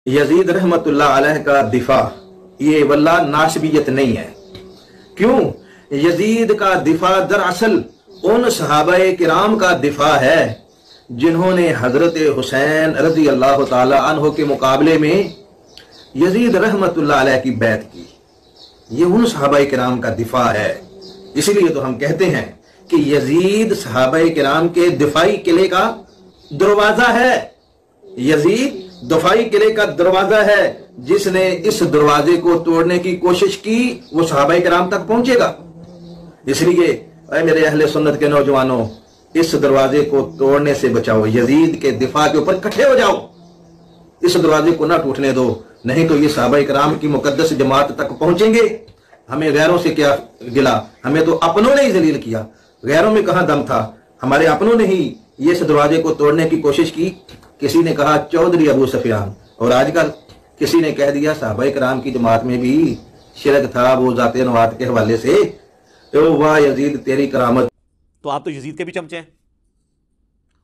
یزید رحمت اللہ علیہ کا دفاع یہ واللہ ناسبیت نہیں ہے۔ کیوں؟ یزید کا دفاع دراصل ان صحابہ کرام کا دفاع ہے جنہوں نے حضرت حسین رضی اللہ تعالی عنہ کے مقابلے میں یزید رحمت اللہ علیہ کی بیعت کی۔ یہ ان صحابہ کرام کا دفاع ہے۔ اسی لیے تو ہم کہتے ہیں کہ یزید صحابہ کرام کے دفاعی قلعے کا دروازہ ہے۔ یزید دفاعی قلعے کا دروازہ ہے، جس نے اس دروازے کو توڑنے کی کوشش کی وہ صحابہ کرام تک پہنچے گا۔ اس لیے اے میرے اہل سنت کے نوجوانوں، اس دروازے کو توڑنے سے بچاؤ، یزید کے دفاع کے اوپر اکٹھے ہو جاؤ، اس دروازے کو نہ ٹوٹنے دو، نہیں تو یہ صحابہ کرام کی مقدس جماعت تک پہنچیں گے۔ ہمیں غیروں سے کیا گلا، ہمیں تو اپنوں نے ہی ذلیل کیا، غیروں میں کہاں دم تھا، ہمارے اپنوں نے ہی یہ اس دروازے کو توڑنے کی کوشش کی۔ کسی نے کہا چودھری ابو سفیان، اور آج کل کسی نے کہہ دیا صحابہ کرام کی جماعت میں بھی شرک تھا وہ ذات نوات کے حوالے سے۔ واہ یزید تیری کرامت۔ تو آپ تو یزید کے بھی چمچے ہیں،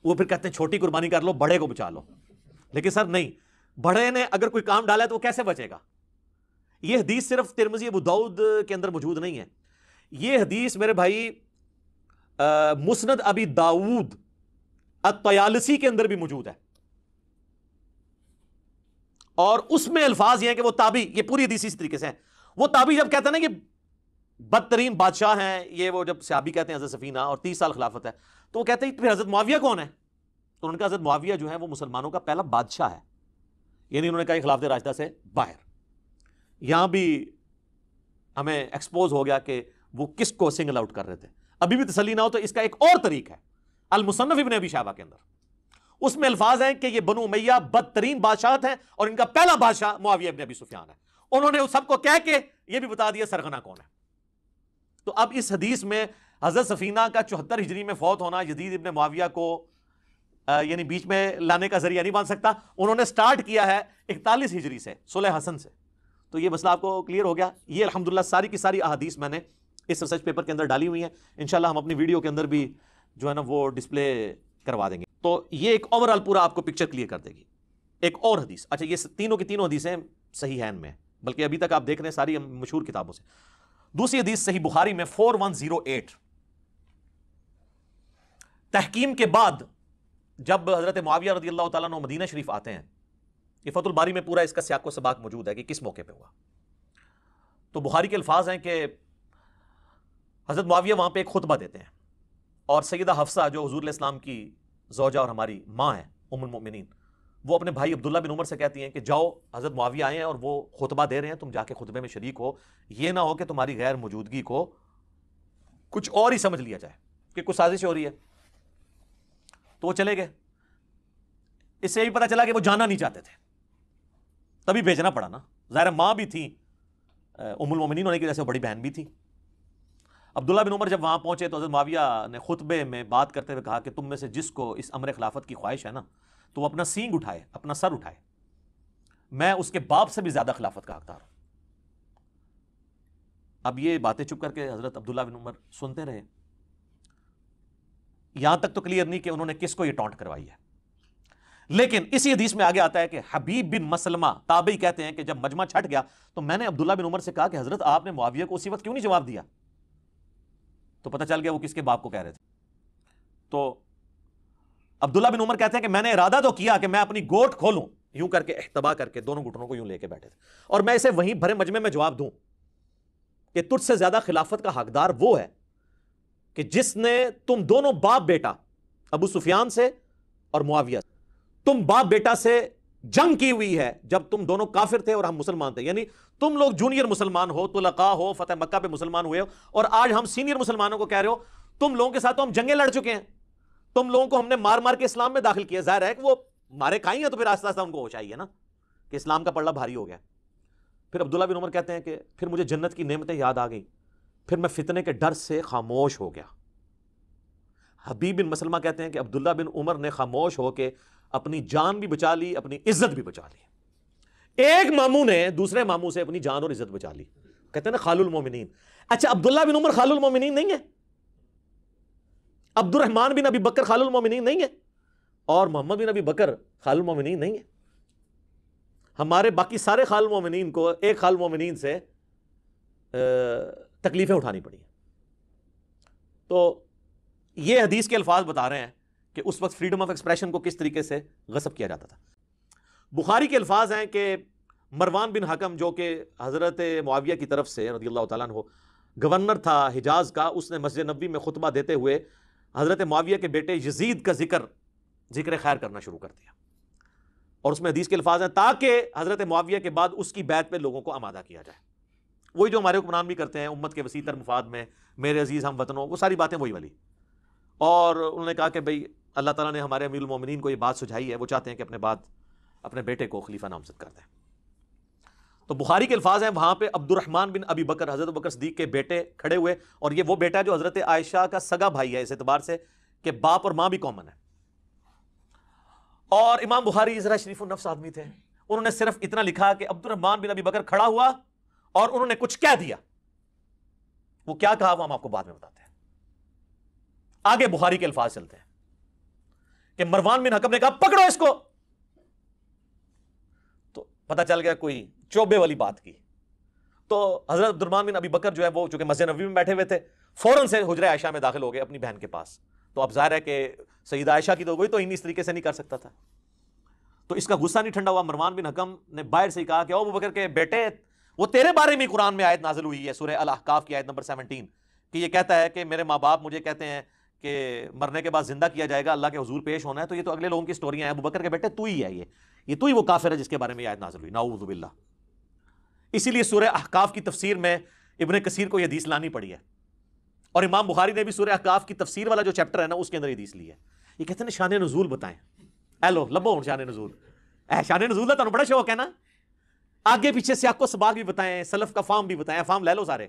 وہ پھر کہتے ہیں چھوٹی قربانی کر لو، بڑے کو بچا لو۔ لیکن سر نہیں، بڑے نے اگر کوئی کام ڈالا ہے تو وہ کیسے بچے گا؟ یہ حدیث صرف ترمذی ابو داؤد کے اندر موجود نہیں ہے، یہ حدیث میرے بھائی مسند ابی داؤد الطیالسی کے اندر بھی موجود ہے، اور اس میں الفاظ یہ ہیں کہ وہ تابعی، یہ پوری حدیث اس طریقے سے ہے، وہ تابعی جب کہتے ہیں نا کہ بدترین بادشاہ ہیں، یہ وہ جب صحابی کہتے ہیں حضرت سفینہ اور 30 سال خلافت ہے، تو وہ کہتے ہیں پھر حضرت معاویہ کون ہے؟ تو انہوں نے کہا حضرت معاویہ جو ہے وہ مسلمانوں کا پہلا بادشاہ ہے، یعنی انہوں نے کہا یہ خلافت راشدہ سے باہر۔ یہاں بھی ہمیں ایکسپوز ہو گیا کہ وہ کس کو سنگل آؤٹ کر رہے تھے۔ ابھی بھی تسلی نہ ہو تو اس کا ایک اور طریق ہے المصنف ابن ابی شیبہ کے اندر، اس میں الفاظ ہیں کہ یہ بنو امیہ بدترین بادشاہت ہیں اور ان کا پہلا بادشاہ معاویہ ابن ابی سفیان ہے۔ انہوں نے اس سب کو کہہ کے یہ بھی بتا دیا سرغنہ کون ہے۔ تو اب اس حدیث میں حضرت سفینہ کا 74 ہجری میں فوت ہونا یزید ابن معاویہ کو یعنی بیچ میں لانے کا ذریعہ نہیں بن سکتا۔ انہوں نے سٹارٹ کیا ہے 41 ہجری سے، صلح حسن سے۔ تو یہ مسئلہ آپ کو کلیئر ہو گیا۔ یہ الحمدللہ ساری کی ساری احادیث میں نے اس ریسرچ پیپر کے اندر ڈالی ہوئی ہیں، انشاءاللہ ہم اپنی ویڈیو کے اندر بھی جو ہے نا وہ ڈسپلے کروا دیں گے۔ تو یہ ایک اوورال پورا آپ کو پکچر کلیئر کر دے گی۔ ایک اور حدیث، اچھا یہ تینوں کی تینوں حدیثیں صحیحین میں، بلکہ ابھی تک آپ دیکھ رہے ہیں ساری مشہور کتابوں سے۔ دوسری حدیث صحیح بخاری میں 4108، تحکیم کے بعد جب حضرت معاویہ رضی اللہ تعالیٰ عنہ مدینہ شریف آتے ہیں، یہ فتح الباری میں پورا اس کا سیاق و سباق موجود ہے کہ کس موقع پہ ہوا۔ تو بخاری کے الفاظ ہیں کہ حضرت معاویہ وہاں پہ ایک خطبہ دیتے ہیں، اور سیدہ حفصہ جو حضور علیہ السلام کی زوجہ اور ہماری ماں ہے ام المؤمنین، وہ اپنے بھائی عبداللہ بن عمر سے کہتی ہیں کہ جاؤ حضرت معاویہ آئے ہیں اور وہ خطبہ دے رہے ہیں، تم جا کے خطبے میں شریک ہو، یہ نہ ہو کہ تمہاری غیر موجودگی کو کچھ اور ہی سمجھ لیا جائے کہ کچھ سازش ہو رہی ہے۔ تو وہ چلے گئے، اس سے بھی پتہ چلا کہ وہ جانا نہیں چاہتے تھے، تبھی بھیجنا پڑا نا، ظاہر ماں بھی تھی، ام المؤمنین ہونے کی وجہ سے بڑی بہن بھی تھی۔ عبداللہ بن عمر جب وہاں پہنچے تو حضرت معاویہ نے خطبے میں بات کرتے ہوئے کہا کہ تم میں سے جس کو اس امر خلافت کی خواہش ہے نا، تو وہ اپنا سینگ اٹھائے، اپنا سر اٹھائے، میں اس کے باپ سے بھی زیادہ خلافت کا حقدار ہوں۔ اب یہ باتیں چپ کر کے حضرت عبداللہ بن عمر سنتے رہے، یہاں تک تو کلیئر نہیں کہ انہوں نے کس کو یہ ٹونٹ کروائی ہے، لیکن اسی حدیث میں آگے آتا ہے کہ حبیب بن مسلمہ تابعی کہتے ہیں کہ جب مجمع چھٹ گیا تو میں نے عبداللہ بن عمر سے کہا کہ حضرت آپ نے معاویہ کو اسی وقت کیوں نہیں جواب دیا؟ تو پتہ چل گیا وہ کس کے باپ کو کہہ رہے تھے۔ تو عبداللہ بن عمر کہتے ہیں کہ میں نے ارادہ تو کیا کہ میں اپنی گوٹ کھولوں، یوں کر کے احتبا کر کے دونوں گھٹنوں کو یوں لے کے بیٹھے تھے، اور میں اسے وہیں بھرے مجمع میں جواب دوں کہ تجھ سے زیادہ خلافت کا حقدار وہ ہے کہ جس نے تم دونوں باپ بیٹا ابو سفیان سے اور معاویہ سے، تم باپ بیٹا سے جنگ کی ہوئی ہے جب تم دونوں کافر تھے اور ہم مسلمان تھے، یعنی تم لوگ جونیئر مسلمان ہو، طلقاء ہو، فتح مکہ پہ مسلمان ہوئے ہو، اور آج ہم سینئر مسلمانوں کو کہہ رہے ہو تم لوگوں کے ساتھ تو ہم جنگیں لڑ چکے ہیں، تم لوگوں کو ہم نے مار مار کے اسلام میں داخل کیا۔ ظاہر ہے کہ وہ مارے کھائی ہیں تو پھر آہستہ آہستہ ان کو ہوش آئی ہے نا کہ اسلام کا پلڑا بھاری ہو گیا۔ پھر عبداللہ بن عمر کہتے ہیں کہ پھر مجھے جنت کی نعمتیں یاد آ گئیں، پھر میں فتنے کے ڈر سے خاموش ہو گیا۔ حبیب بن مسلمہ کہتے ہیں کہ عبداللہ بن عمر نے خاموش ہو کے اپنی جان بھی بچا لی، اپنی عزت بھی بچا لی۔ ایک ماموں نے دوسرے ماموں سے اپنی جان اور عزت بچا لی، کہتے ہیں نا خال المومنین۔ اچھا عبداللہ بن عمر خال المومنین نہیں ہے؟ عبد الرحمن بن ابی بکر خال المومنین نہیں ہے؟ اور محمد بن ابی بکر خال المومنین نہیں ہے؟ ہمارے باقی سارے خال مومنین کو ایک خال مومنین سے تکلیفیں اٹھانی پڑی ہیں. تو یہ حدیث کے الفاظ بتا رہے ہیں کہ اس وقت فریڈم آف ایکسپریشن کو کس طریقے سے غصب کیا جاتا تھا. بخاری کے الفاظ ہیں کہ مروان بن حکم جو کہ حضرت معاویہ کی طرف سے رضی اللہ تعالیٰ عنہ گورنر تھا حجاز کا، اس نے مسجد نبوی میں خطبہ دیتے ہوئے حضرت معاویہ کے بیٹے یزید کا ذکر خیر کرنا شروع کر دیا. اور اس میں حدیث کے الفاظ ہیں تاکہ حضرت معاویہ کے بعد اس کی بیعت پہ لوگوں کو آمادہ کیا جائے. وہی جو ہمارے حکمران بھی کرتے ہیں امت کے وسیع تر مفاد میں، میرے عزیز ہم وطنوں، وہ ساری باتیں وہی والی. اور انہوں نے کہا کہ بھئی اللہ تعالیٰ نے ہمارے امیر المومنین کو یہ بات سجھائی ہے، وہ چاہتے ہیں کہ اپنے بیٹے کو خلیفہ نامزد کر دیں. تو بخاری کے الفاظ ہیں وہاں پہ عبد الرحمن بن ابی بکر، حضرت بکر صدیق کے بیٹے کھڑے ہوئے، اور یہ وہ بیٹا جو حضرت عائشہ کا سگا بھائی ہے اس اعتبار سے کہ باپ اور ماں بھی کامن ہے. اور امام بخاری ذرا شریف النفس آدمی تھے، انہوں نے صرف اتنا لکھا کہ عبد الرحمن بن ابی بکر کھڑا ہوا اور انہوں نے کچھ کہہ دیا. وہ کیا کہا وہ ہم آپ کو بعد میں بتاتے ہیں. آگے بخاری کے الفاظ چلتے ہیں کہ مروان بن حکم نے کہا پکڑو اس کو. تو پتہ چل گیا کوئی چوبے والی بات کی. تو حضرت عبد الرحمن بن ابی بکر جو ہے وہ چونکہ مسجد نبوی میں بیٹھے ہوئے تھے، فوراً سے حجرہ عائشہ میں داخل ہو گئے اپنی بہن کے پاس. تو اب ظاہر ہے کہ سیدہ عائشہ کی تو کوئی تو اس طریقے سے نہیں کر سکتا تھا. تو اس کا غصہ نہیں ٹھنڈا ہوا. مروان بن حکم نے باہر سے ہی کہا کہ ابو بکر کے بیٹے، وہ تیرے بارے میں قرآن میں آیت نازل ہوئی ہے سورہ الاحقاف کی آیت نمبر 17 کہ یہ کہتا ہے کہ میرے ماں باپ مجھے کہتے ہیں کہ مرنے کے بعد زندہ کیا جائے گا، اللہ کے حضور پیش ہونا ہے. تو یہ تو اگلے لوگوں کی سٹوریاں ہیں. ابو بکر کے بیٹے تو ہی ہے، یہ تو ہی وہ کافر ہے جس کے بارے میں یہ آیت نازل ہوئی، نعوذ باللہ. اسی لیے سورہ احقاف کی تفسیر میں ابن کثیر کو یہ حدیث لانی پڑی ہے. اور امام بخاری نے بھی سورہ احقاف کی تفسیر والا جو چیپٹر ہے نا اس کے اندر یہ حدیث لی ہے. یہ کہتے ہیں شان نزول بتائیں. لو لبو شان نزول، شان نزول کا تمہیں بڑا شوق ہے نا، آگے پیچھے سیاق و سباق بھی بتائیں، سلف کا فام بھی بتائیں، فام لے لو سارے.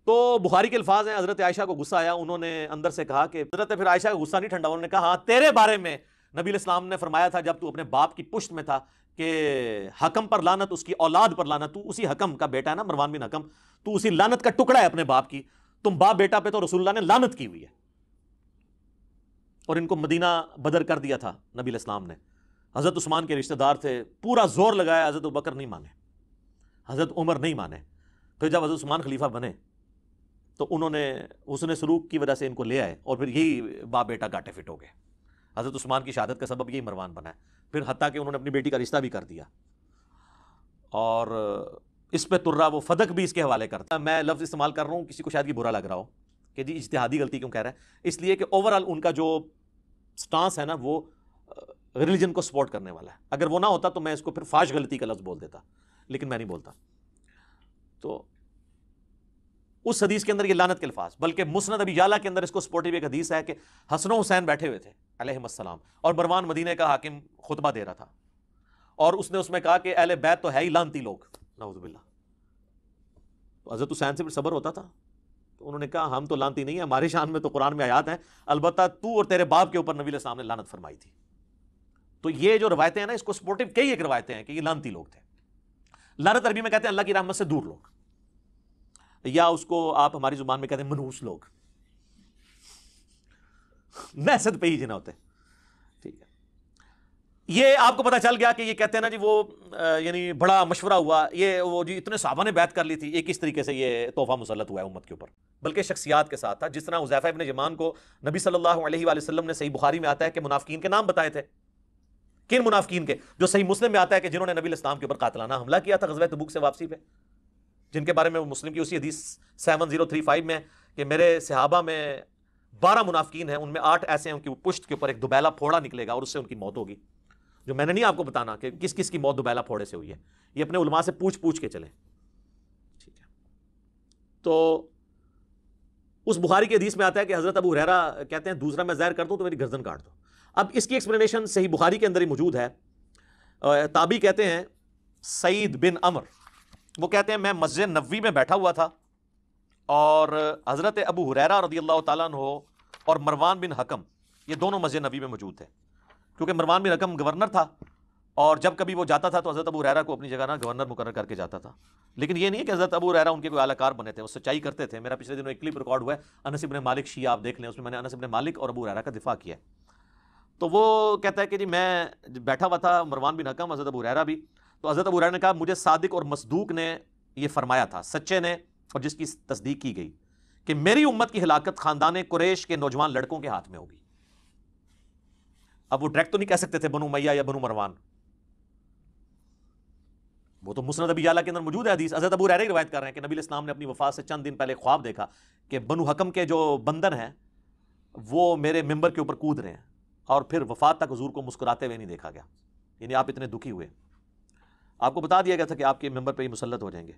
تو بخاری کے الفاظ ہیں حضرت عائشہ کو غصہ آیا، انہوں نے اندر سے کہا کہ حضرت پھر عائشہ کا غصہ نہیں ٹھنڈا، انہوں نے کہا ہاں تیرے بارے میں نبی علیہ السلام نے فرمایا تھا جب تو اپنے باپ کی پشت میں تھا کہ حکم پر لعنت، اس کی اولاد پر لعنت. تو اسی حکم کا بیٹا ہے نا مروان بن حکم، تو اسی لعنت کا ٹکڑا ہے اپنے باپ کی. تم باپ بیٹا پہ تو رسول اللہ نے لعنت کی ہوئی ہے. اور ان کو مدینہ بدر کر دیا تھا نبی علیہ السلام نے. حضرت عثمان کے رشتہ دار تھے، پورا زور لگایا، حضرت ابوبکر نہیں مانے، حضرت عمر نہیں مانے. پھر جب حضرت عثمان خلیفہ بنے تو انہوں نے حسن سلوک کی وجہ سے ان کو لے آئے، اور پھر یہی باپ بیٹا گاٹے فٹ ہو گئے. حضرت عثمان کی شہادت کا سبب یہی مروان بنا ہے. پھر حتیٰ کہ انہوں نے اپنی بیٹی کا رشتہ بھی کر دیا. اور اس پہ ترا وہ فدق بھی اس کے حوالے کرتا. میں لفظ استعمال کر رہا ہوں، کسی کو شاید یہ برا لگ رہا ہو کہ جی اجتہادی غلطی کیوں کہہ رہا ہے، اس لیے کہ اوورآل ان کا جو سٹانس ہے نا وہ ریلیجن کو سپورٹ کرنے والا ہے. اگر وہ نہ ہوتا تو میں اس کو پھر فاش غلطی کا لفظ بول دیتا، لیکن میں نہیں بولتا. تو اس حدیث کے اندر یہ لعنت کے الفاظ، بلکہ مسند ابی یعلا کے اندر اس کو سپورٹیو ایک حدیث ہے کہ حسن و حسین بیٹھے ہوئے تھے علیہم السلام، اور مروان مدینہ کا حاکم خطبہ دے رہا تھا، اور اس نے اس میں کہا کہ اہل بیت تو ہے ہی لعنتی لوگ، نعوذ باللہ. تو حضرت حسین سے پھر صبر ہوتا تھا. تو انہوں نے کہا ہم تو لعنتی نہیں ہیں، ہماری شان میں تو قرآن میں آیات ہیں، البتہ تو اور تیرے باپ کے اوپر نبی علیہ السلام نے لعنت فرمائی تھی. تو یہ جو روایتیں ہیں نا اس کو سپورٹیو کئی ایک روایتیں ہیں کہ یہ لعنتی لوگ تھے. لعنت عربی میں کہتے ہیں اللہ کی رحمت سے دور لوگ، یا اس کو آپ ہماری زبان میں کہتے ہیں منحوس لوگ، نحست پہ ہی جنہ ہوتے. ٹھیک ہے، یہ آپ کو پتہ چل گیا کہ یہ کہتے ہیں نا جی وہ یعنی بڑا مشورہ ہوا، یہ وہ جی اتنے صحابہ نے بیعت کر لی تھی، یہ کس طریقے سے یہ تحفہ مسلط ہوا ہے امت کے اوپر، بلکہ شخصیات کے ساتھ تھا. جس طرح حذیفہ ابن یمان کو نبی صلی اللہ علیہ وآلہ وسلم نے، صحیح بخاری میں آتا ہے کہ منافقین کے نام بتائے تھے. کن منافقین کے؟ جو صحیح مسلم میں آتا ہے کہ جنہوں نے نبی علیہ السلام کے اوپر قاتلانہ حملہ کیا تھا غزوہ تبوک سے واپسی پہ، جن کے بارے میں مسلم کی اسی حدیث 7035 میں کہ میرے صحابہ میں 12 منافقین ہیں، ان میں 8 ایسے ہیں ان کی پشت کے اوپر ایک دوبیلا پھوڑا نکلے گا اور اس سے ان کی موت ہوگی. جو میں نے نہیں آپ کو بتانا کہ کس کس کی موت دوبیلا پھوڑے سے ہوئی ہے، یہ اپنے علماء سے پوچھ کے چلیں. ٹھیک ہے، تو اس بخاری کی حدیث میں آتا ہے کہ حضرت ابو ہریرہ کہتے ہیں دوسرا میں ظاہر کر دوں تو میری گردن کاٹ دو. اب اس کی ایکسپلینیشن صحیح بخاری کے اندر ہی موجود ہے. تابعی کہتے ہیں سعید بن عمر، وہ کہتے ہیں میں مسجد نبوی میں بیٹھا ہوا تھا اور حضرت ابو ہریرہ رضی اللہ تعالیٰ عنہ اور مروان بن حکم یہ دونوں مسجد نبوی میں موجود تھے. کیونکہ مروان بن حکم گورنر تھا اور جب کبھی وہ جاتا تھا تو حضرت ابو ہریرہ کو اپنی جگہ نہ گورنر مقرر کر کے جاتا تھا. لیکن یہ نہیں کہ حضرت ابو ہریرہ ان کے کوئی اعلی کار بنے تھے، وہ سچائی کرتے تھے. میرا پچھلے دنوں ایک کلپ ریکارڈ ہوا ہے انس بن مالک شیعہ، آپ دیکھ لیں، اس میں میں نے انس بن مالک اور ابو ہریرہ کا دفاع کیا. تو وہ کہتا ہے کہ جی میں بیٹھا ہوا تھا مروان بن حکم، حضرت ابو ہریرہ بھی، تو حضرت ابو ہریرہ نے کہا مجھے صادق اور مصدوق نے یہ فرمایا تھا، سچے نے اور جس کی تصدیق کی گئی، کہ میری امت کی ہلاکت خاندان قریش کے نوجوان لڑکوں کے ہاتھ میں ہوگی۔ اب وہ ڈائریکٹ تو نہیں کہہ سکتے تھے بنو امیہ یا بنو مروان، وہ تو مسند ابی یعلا کے اندر موجود ہے حدیث۔ حضرت ابو ہریرہ روایت کر رہے ہیں کہ نبی علیہ السلام نے اپنی وفات سے چند دن پہلے خواب دیکھا کہ بنو حکم کے جو بندر ہیں وہ میرے ممبر کے اوپر کود رہے ہیں، اور پھر وفات تک حضور کو مسکراتے ہوئے نہیں دیکھا گیا، یعنی آپ اتنے دکھی ہوئے، آپ کو بتا دیا گیا تھا کہ آپ کے ممبر پہ یہ مسلط ہو جائیں گے۔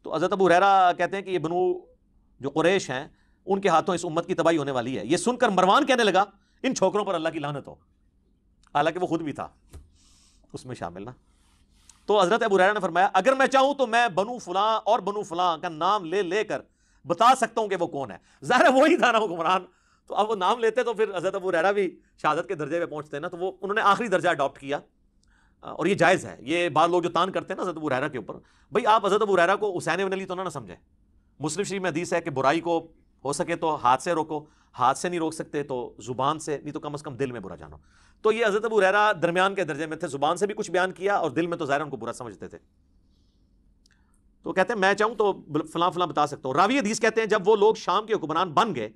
تو حضرت ابو ہریرہ کہتے ہیں کہ یہ بنو جو قریش ہیں ان کے ہاتھوں اس امت کی تباہی ہونے والی ہے۔ یہ سن کر مروان کہنے لگا ان چھوکروں پر اللہ کی لعنت ہو، حالانکہ وہ خود بھی تھا اس میں شامل نا۔ تو حضرت ابو ہریرہ نے فرمایا اگر میں چاہوں تو میں بنو فلاں اور بنو فلاں کا نام لے لے کر بتا سکتا ہوں کہ وہ کون ہے، ظاہر ہے وہی تھا نا حکمران، تو اب وہ نام لیتے تو پھر حضرت ابو ہریرہ بھی شہادت کے درجے پہ پہنچتے نا، تو وہ انہوں نے آخری درجہ اڈاپٹ کیا، اور یہ جائز ہے۔ یہ بعض لوگ جو تان کرتے ہیں نا حضرت ابو ہریرہ کے اوپر، بھائی آپ حضرت ابو ہریرہ کو حسین ابن علی تو نہ سمجھیں۔ مسلم شریف میں حدیث ہے کہ برائی کو ہو سکے تو ہاتھ سے روکو، ہاتھ سے نہیں روک سکتے تو زبان سے، نہیں تو کم از کم دل میں برا جانو۔ تو یہ حضرت ابو ہریرہ درمیان کے درجے میں تھے، زبان سے بھی کچھ بیان کیا اور دل میں تو ظاہر ان کو برا سمجھتے تھے۔ تو کہتے ہیں میں چاہوں تو فلاں فلاں بتا سکتا ہوں۔ راوی حدیث کہتے ہیں جب وہ لوگ شام کے حکمران بن گئے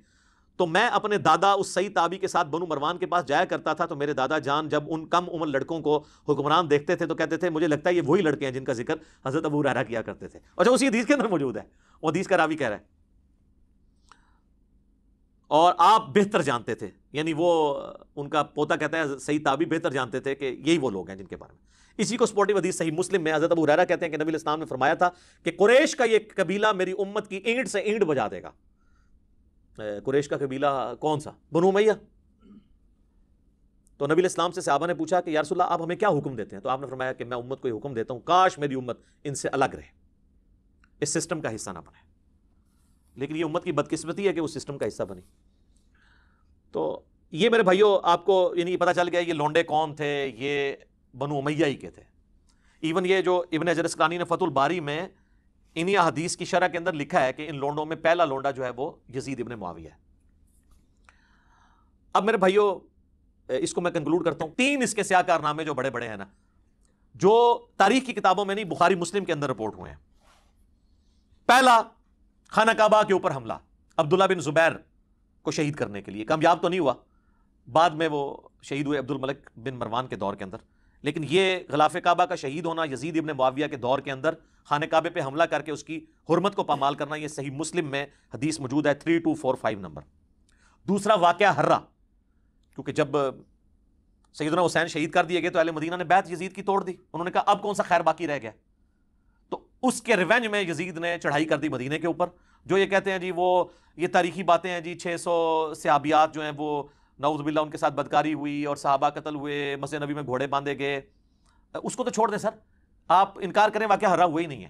تو میں اپنے دادا اس صحیح تابعی کے ساتھ بنو مروان کے پاس جایا کرتا تھا، تو میرے دادا جان جب ان کم عمر لڑکوں کو حکمران دیکھتے تھے تو کہتے تھے مجھے لگتا ہے یہ وہی لڑکے ہیں جن کا ذکر حضرت ابو ہریرہ کیا کرتے تھے، اور جو اسی حدیث کے اندر موجود ہے، وہ حدیث کا راوی کہہ رہا ہے۔ اور آپ بہتر جانتے تھے، یعنی وہ ان کا پوتا کہتا ہے صحیح تابعی بہتر جانتے تھے کہ یہی وہ لوگ ہیں جن کے بارے میں۔ اسی کو سپورٹیو حدیث صحیح مسلم میں حضرت ابو ہریرہ کہتے ہیں کہ نبی علیہ السلام نے فرمایا تھا کہ قریش کا یہ قبیلہ میری امت کی اینٹ سے اینٹ بجا دے گا۔ قریش کا قبیلہ کون سا؟ بنو امیہ۔ تو نبی علیہ السلام سے صحابہ نے پوچھا کہ یا رسول اللہ آپ ہمیں کیا حکم دیتے ہیں؟ تو آپ نے فرمایا کہ میں امت کو یہ حکم دیتا ہوں کاش میری امت ان سے الگ رہے، اس سسٹم کا حصہ نہ بنے، لیکن یہ امت کی بدقسمتی ہے کہ اس سسٹم کا حصہ بنی۔ تو یہ میرے بھائیوں آپ کو یعنی پتہ چل گیا یہ لونڈے کون تھے، یہ بنو امیہ ہی کے تھے۔ ایون یہ جو ابن حجر اسقلانی نے فتح الباری میں انہی احادیث کی شرح کے اندر لکھا ہے کہ ان لونڈوں میں پہلا لونڈا جو ہے وہ یزید ابن معاویہ ہے۔ اب میرے بھائیوں اس کو میں کنکلوڈ کرتا ہوں، تین اس کے سیاہ کارنامے جو بڑے بڑے ہیں نا، جو تاریخ کی کتابوں میں نہیں بخاری مسلم کے اندر رپورٹ ہوئے ہیں۔ پہلا، خانہ کعبہ کے اوپر حملہ عبداللہ بن زبیر کو شہید کرنے کے لیے، کامیاب تو نہیں ہوا، بعد میں وہ شہید ہوئے عبد الملک بن مروان کے دور کے اندر، لیکن یہ غلاف کعبہ کا شہید ہونا یزید ابن معاویہ کے دور کے اندر خانہ کعبے پہ حملہ کر کے اس کی حرمت کو پامال کرنا، یہ صحیح مسلم میں حدیث موجود ہے 3245 نمبر۔ دوسرا واقعہ ہرہ، کیونکہ جب سیدنا حسین شہید کر دیے گئے تو اہل مدینہ نے بیعت یزید کی توڑ دی، انہوں نے کہا اب کون سا خیر باقی رہ گیا، تو اس کے ریونج میں یزید نے چڑھائی کر دی مدینے کے اوپر۔ جو یہ کہتے ہیں جی وہ یہ تاریخی باتیں ہیں جی 600 صحابیات جو ہیں وہ نعوذ باللہ ان کے ساتھ بدکاری ہوئی اور صحابہ قتل ہوئے، مسجد نبی میں گھوڑے باندھے گئے، اس کو تو چھوڑ دیں سر، آپ انکار کریں واقعہ ہرہ ہوا ہی نہیں ہے،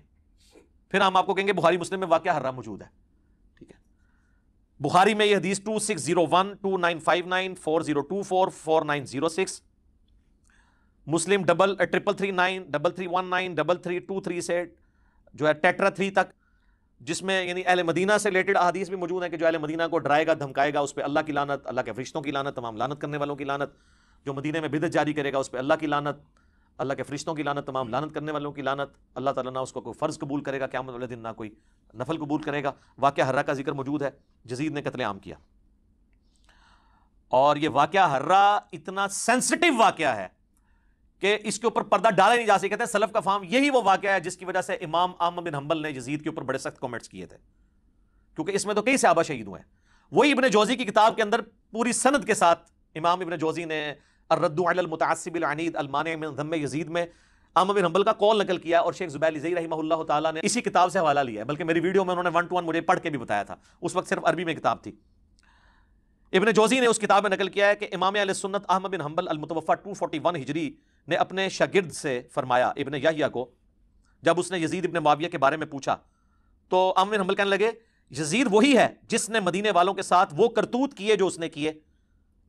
پھر ہم آپ کو کہیں گے بخاری مسلم میں واقعہ ہرہ موجود ہے، ٹھیک ہے۔ بخاری میں یہ حدیث 2601 2959 4024 4906، مسلم 3339 3319 3323 سے جو ہے ٹیٹرا 3 تک، جس میں یعنی اہل مدینہ سے ریلیٹڈ احادیث بھی موجود ہیں کہ جو اہل مدینہ کو ڈرائے گا دھمکائے گا اس پہ اللہ کی لعنت، اللہ کے فرشتوں کی لعنت، تمام لعنت کرنے والوں کی لعنت، جو مدینہ میں بدعت جاری کرے گا اس پہ اللہ کی لعنت، اللہ کے فرشتوں کی لعنت، تمام لعنت کرنے والوں کی لعنت، اللہ تعالیٰ نہ اس کو کوئی فرض قبول کرے گا قیامت والے دن، نہ کوئی نفل قبول کرے گا۔ واقعہ ہرہ کا ذکر موجود ہے، یزید نے قتل عام کیا، اور یہ واقعہ ہرہ اتنا سینسٹیو واقعہ ہے کہ اس کے اوپر پردہ ڈالا نہیں جا سکتا۔ کہتے ہیں سلف کا فہم یہی وہ واقعہ ہے جس کی وجہ سے امام احمد بن حنبل نے یزید کے اوپر بڑے سخت کمنٹس کیے تھے، کیونکہ اس میں تو کئی صحابہ شہید ہوئے ہیں۔ وہی ابن جوزی کی کتاب کے اندر پوری سند کے ساتھ امام ابن جوزی نے الرد علی المتعصب العنید المانع من ذم یزید میں احمد بن حنبل کا قول نقل کیا، اور شیخ زبیر الزئی رحمہ اللہ تعالیٰ نے اسی کتاب سے حوالہ لیا ہے، بلکہ میری ویڈیو میں انہوں نے 1 to 1 مجھے پڑھ کے بھی بتایا تھا، اس وقت صرف عربی میں کتاب تھی۔ ابن جوزی نے اس کتاب میں نقل کیا ہے کہ امام اہل سنت احمد بن حنبل المتوفی 241 ہجری نے اپنے شاگرد سے فرمایا ابن یحییٰ کو، جب اس نے یزید ابن معاویہ کے بارے میں پوچھا تو احمد بن حنبل کہنے لگے یزید وہی ہے جس نے مدینے والوں کے ساتھ وہ کرتوت کیے جو اس نے کیے۔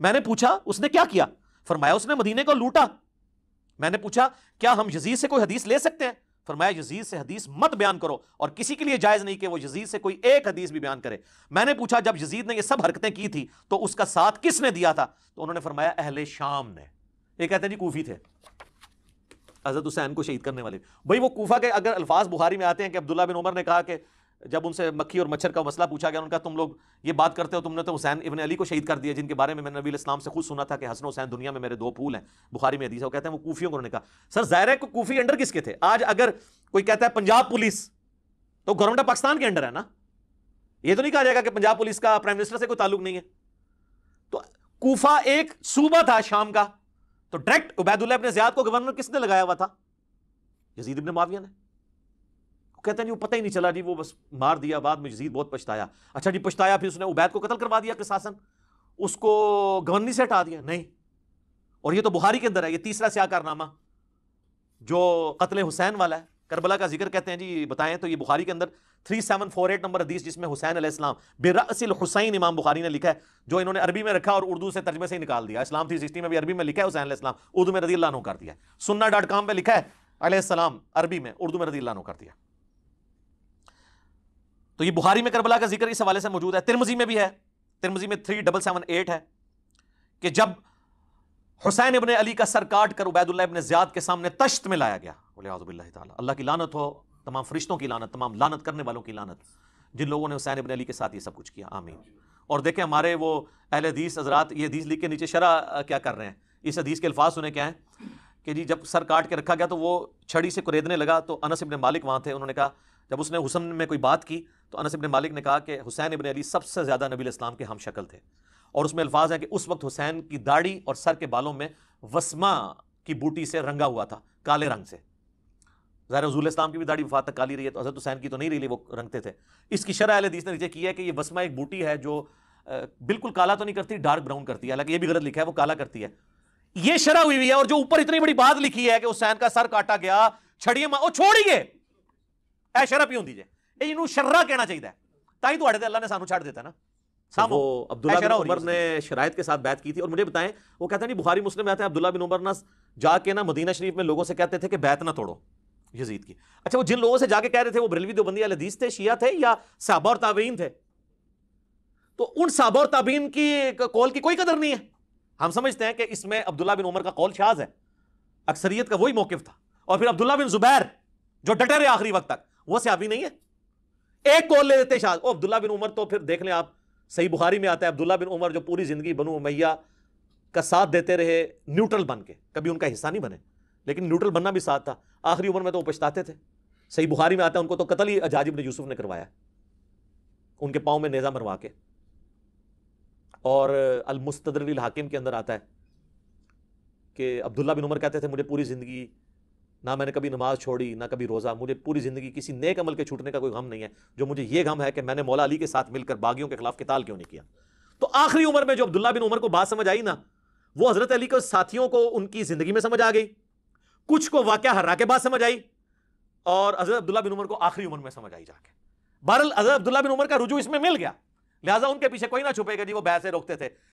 میں نے پوچھا اس نے کیا کیا؟ فرمایا اس نے مدینے کو لوٹا۔ میں نے پوچھا کیا ہم یزید سے کوئی حدیث لے سکتے ہیں؟ فرمایا یزید سے حدیث مت بیان کرو، اور کسی کے لیے جائز نہیں کہ وہ یزید سے کوئی ایک حدیث بھی بیان کرے۔ میں نے پوچھا جب یزید نے یہ سب حرکتیں کی تھی تو اس کا ساتھ کس نے دیا تھا؟ تو انہوں نے فرمایا اہل شام نے۔ یہ کہتے ہیں جی کوفی تھے حضرت حسین کو شہید کرنے والے۔ بھائی وہ کوفہ کے اگر الفاظ بخاری میں آتے ہیں کہ عبداللہ بن عمر نے کہا کہ جب ان سے مکھی اور مچھر کا مسئلہ پوچھا گیا، انہوں نے کہا تم لوگ یہ بات کرتے ہو، تم نے تو حسین ابن علی کو شہید کر دیا، جن کے بارے میں نے نبی اسلام سے خود سنا تھا کہ حسن و حسین دنیا میں میرے دو پھول ہیں، بخاری میں حدیث ہے۔ وہ کہتے ہیں وہ کوفیوں کو، انہوں نے کہا سر ظاہر ہے کہ کوفی انڈر کس کے تھے؟ آج اگر کوئی کہتا ہے پنجاب پولیس، تو گورنمنٹ آف پاکستان کے انڈر ہے نا، یہ تو نہیں کہا جائے گا کہ پنجاب پولیس کا پرائم منسٹر سے کوئی تعلق نہیں ہے۔ تو کوفہ ایک صوبہ تھا شام کا، تو ڈائریکٹ عبید اللہ ابن زیاد کو گورنر کس نے لگایا ہوا تھا؟ یزید ابن معاویہ نے۔ کہتے ہیں جی وہ پتہ ہی نہیں چلا جی، وہ بس مار دیا، بعد میں یزید بہت پچھتایا۔ اچھا جی پچھتایا، پھر اس نے عبید کو قتل کروا دیا قصاصاً، اس کو گورنری سے ہٹا دیا؟ نہیں۔ اور یہ تو بخاری کے اندر ہے، یہ تیسرا سیاہ کارنامہ جو قتل حسین والا ہے، کربلا کا ذکر کہتے ہیں جی بتائیں، تو یہ بخاری کے اندر 3748 نمبر حدیث، جس میں حسین علیہ السلام برأس الحسین امام بخاری نے لکھا ہے، جو انہوں نے عربی میں رکھا اور اردو سے ترجمے سے ہی نکال دیا۔ اسلام 360 میں بھی عربی میں لکھا ہے حسین علیہ السلام، اردو میں رضی اللہ عنہ کر دیا ہے۔ sunna.com پہ لکھا ہے علیہ السلام عربی میں، اردو میں رضی اللہ عنہ کر دیا۔ تو یہ بخاری میں کربلا کا ذکر اس حوالے سے موجود ہے، ترمذی میں بھی ہے، ترمذی میں 3778 ہے کہ جب حسین ابن علی کا سر کاٹ کر عبید اللہ ابن زیاد کے سامنے تشت میں لایا گیا، والعیاذ باللہ تعالی، اللہ کی لعنت ہو، تمام فرشتوں کی لعنت، تمام لعنت کرنے والوں کی لعنت، جن لوگوں نے حسین ابن علی کے ساتھ یہ سب کچھ کیا، آمین۔ اور دیکھیں ہمارے وہ اہل حدیث حضرات یہ حدیث لکھ کے نیچے شرح کیا کر رہے ہیں، اس حدیث کے الفاظ سنیں کیا ہیں کہ جی جب سر کاٹ کے رکھا گیا تو وہ چھڑی سے کوریدنے لگا، تو انس ابن مالک وہاں تھے، انہوں نے کہا جب اس نے حسن میں کوئی بات کی تو انس ابن مالک نے کہا کہ حسین ابن علی سب سے زیادہ نبی الاسلام کے ہم شکل تھے، اور اس میں الفاظ ہیں کہ اس وقت حسین کی داڑھی اور سر کے بالوں میں وسما کی بوٹی سے رنگا ہوا تھا، کالے رنگ سے۔ ظاہر حضور اسلام کی بھی داڑھی وفات تک کالی رہی ہے، تو حضرت حسین کی تو نہیں رہی، وہ رنگتے تھے۔ اس کی شرح اہل حدیث نے نیچے کی ہے کہ یہ وسما ایک بوٹی ہے جو بالکل کالا تو نہیں کرتی، ڈارک براؤن کرتی ہے، حالانکہ یہ بھی غلط لکھا ہے، وہ کالا کرتی ہے۔ یہ شرح ہوئی ہوئی ہے، اور جو اوپر اتنی بڑی بات لکھی ہے کہ حسین کا سر کاٹا گیا چھڑیے او چھوڑیے اے شرح پیوں دیجیے، یہ شرح کہنا چاہیے، تاہی تو اللہ نے سانو چھاڑ دیتا ہے نا۔ وہ عبداللہ بن عمر نے شرائط کے ساتھ بیعت کی تھی، اور مجھے بتائیں وہ کہتے ہیں نہیں بخاری مسلم میں آتے ہیں عبداللہ بن عمر جا کے نا مدینہ شریف میں لوگوں سے کہتے تھے کہ بیعت نہ توڑو یزید کی۔ اچھا وہ جن لوگوں سے جا کے کہہ رہے تھے وہ بریلوی دیوبندی اہل حدیث تھے، شیعہ تھے، یا صحابہ اور تابعین تھے؟ تو ان صحابہ اور تابعین کی قول کی کوئی قدر نہیں ہے۔ ہم سمجھتے ہیں کہ اس میں عبداللہ بن عمر کا قول شاذ ہے، اکثریت کا وہی موقف تھا۔ اور پھر عبداللہ بن زبیر جو ڈٹے رہے آخری وقت تک، وہ صحابی نہیں ہے، ایک قول لے لیتے شاذ۔ او عبداللہ بن عمر تو پھر دیکھ لیں آپ، صحیح بخاری میں آتا ہے عبداللہ بن عمر جو پوری زندگی بنو امیہ کا ساتھ دیتے رہے نیوٹرل بن کے، کبھی ان کا حصہ نہیں بنے، لیکن نیوٹرل بننا بھی ساتھ تھا، آخری عمر میں تو وہ پچھتاتے تھے۔ صحیح بخاری میں آتا ہے ان کو تو قتل ہی حجاج بن یوسف نے کروایا، ان کے پاؤں میں نیزہ مروا کے۔ اور المستدرک الحاکم کے اندر آتا ہے کہ عبداللہ بن عمر کہتے تھے مجھے پوری زندگی نہ میں نے کبھی نماز چھوڑی نہ کبھی روزہ، مجھے پوری زندگی کسی نیک عمل کے چھوٹنے کا کوئی غم نہیں ہے، جو مجھے یہ غم ہے کہ میں نے مولا علی کے ساتھ مل کر باغیوں کے خلاف قتال کیوں نہیں کیا۔ تو آخری عمر میں جو عبداللہ بن عمر کو بات سمجھ آئی نا، وہ حضرت علی کو ساتھیوں کو ان کی زندگی میں سمجھ آ گئی، کچھ کو واقعہ ہررا کے بعد سمجھ آئی، اور حضرت عبداللہ بن عمر کو آخری عمر میں سمجھ آئی جا کے۔ بہرحال حضرت عبداللہ بن عمر کا رجوع اس میں مل گیا، لہٰذا ان کے پیچھے کوئی نہ چھپے گا جی وہ بیعت سے روکتے تھے۔